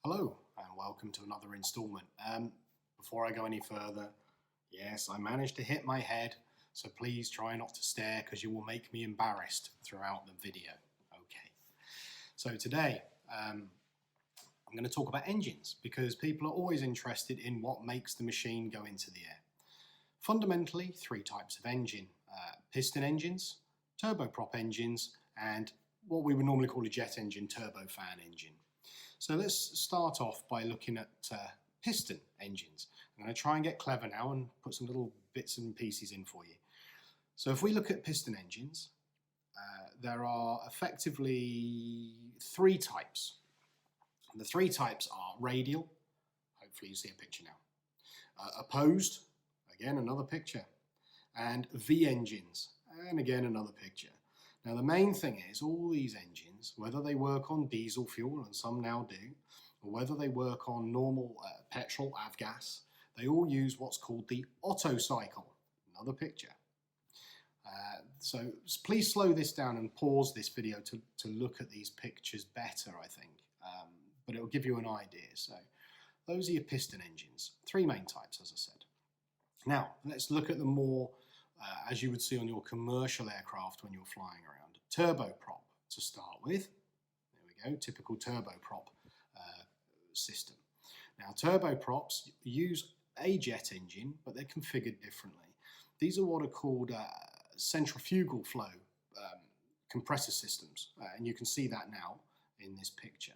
Hello and welcome to another installment. Before I go any further, yes, I managed to hit my head, so please try not to stare because you will make me embarrassed throughout the video. Okay, so today I'm going to talk about engines because people are always interested in what makes the machine go into the air. Fundamentally, three types of engine: piston engines, turboprop engines, and what we would normally call a jet engine, turbofan engine. So let's start off by looking at piston engines. I'm going to try and get clever now and put some little bits and pieces in for you. So if we look at piston engines, there are effectively three types. And the three types are radial, hopefully you see a picture now, opposed, again another picture, and V engines, and again another picture. Now the main thing is all these engines, whether they work on diesel fuel, and some now do, or whether they work on normal petrol, avgas, they all use what's called the Otto cycle. Another picture. So please slow this down and pause this video to look at these pictures better, I think, but it will give you an idea. So those are your piston engines, three main types, as I said. Now let's look at the more as you would see on your commercial aircraft when you're flying around. Turboprop to start with. There we go, typical turboprop system. Now turboprops use a jet engine, but they're configured differently. These are what are called centrifugal flow compressor systems, and you can see that now in this picture.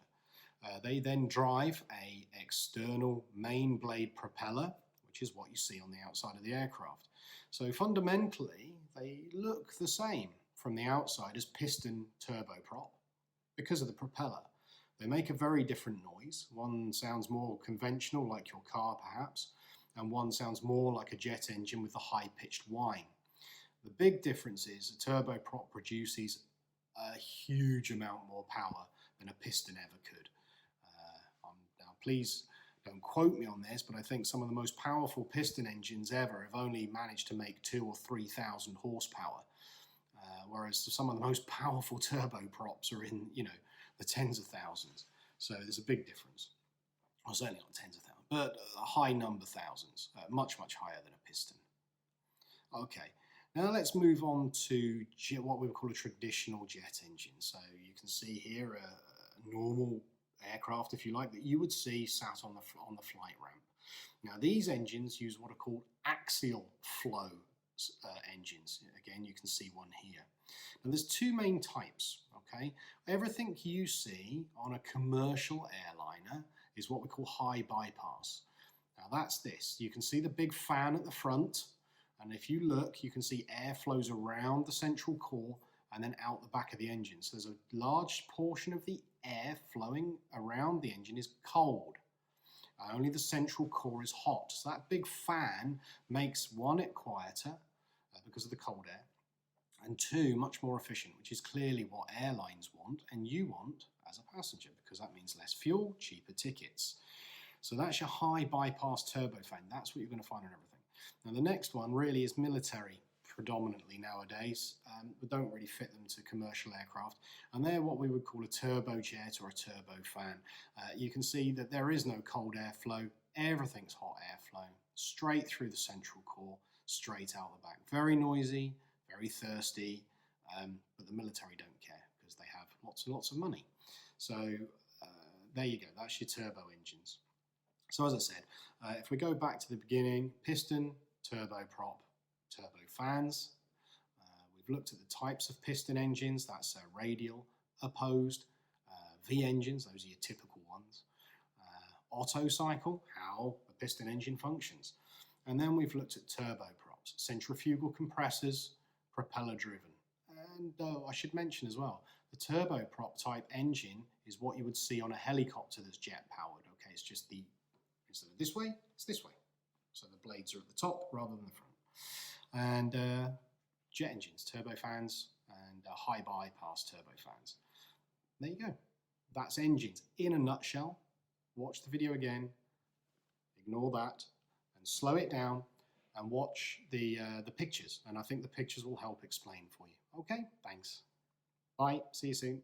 They then drive a external main blade propeller, which is what you see on the outside of the aircraft. So fundamentally, they look the same from the outside as piston turboprop because of the propeller. They make a very different noise. One sounds more conventional, like your car perhaps, and one sounds more like a jet engine with a high-pitched whine. The big difference is a turboprop produces a huge amount more power than a piston ever could. Now please don't quote me on this, but I think some of the most powerful piston engines ever have only managed to make 2,000 or 3,000 horsepower, whereas some of the most powerful turboprops are in, the tens of thousands. So there's a big difference. Well, certainly not tens of thousands, but a high number thousands, much, much higher than a piston. Okay, now let's move on to what we would call a traditional jet engine. So you can see here a normal aircraft, if you like, that you would see sat on the flight ramp. Now these engines use what are called axial flow engines. Again, you can see one here. Now there's two main types, okay? Everything you see on a commercial airliner is what we call high bypass. Now that's this. You can see the big fan at the front, and if you look, you can see air flows around the central core and then out the back of the engine. So there's a large portion of the air flowing around the engine is cold. Only the central core is hot. So that big fan makes, one, it quieter because of the cold air, and two, much more efficient, which is clearly what airlines want and you want as a passenger, because that means less fuel, cheaper tickets. So that's your high bypass turbofan. That's what you're going to find on everything. Now the next one really is military predominantly nowadays, but don't really fit them to commercial aircraft, and they're what we would call a turbojet or a turbofan. You can see that there is no cold airflow, everything's hot airflow, straight through the central core, straight out the back. Very noisy, very thirsty, but the military don't care because they have lots and lots of money. So there you go, that's your turbo engines. So as I said, if we go back to the beginning, piston, turboprop, turbofans. We've looked at the types of piston engines, that's radial, opposed, V engines, those are your typical ones, Otto cycle, how a piston engine functions. And then we've looked at turboprops, centrifugal compressors, propeller driven. And I should mention as well, the turboprop type engine is what you would see on a helicopter that's jet powered. Okay, it's just instead of this way, it's this way. So the blades are at the top rather than the front. And jet engines, turbofans, and high bypass turbofans. There you go. That's engines in a nutshell. Watch the video again, ignore that, and slow it down and watch the pictures. And I think the pictures will help explain for you. Okay, thanks. Bye, see you soon.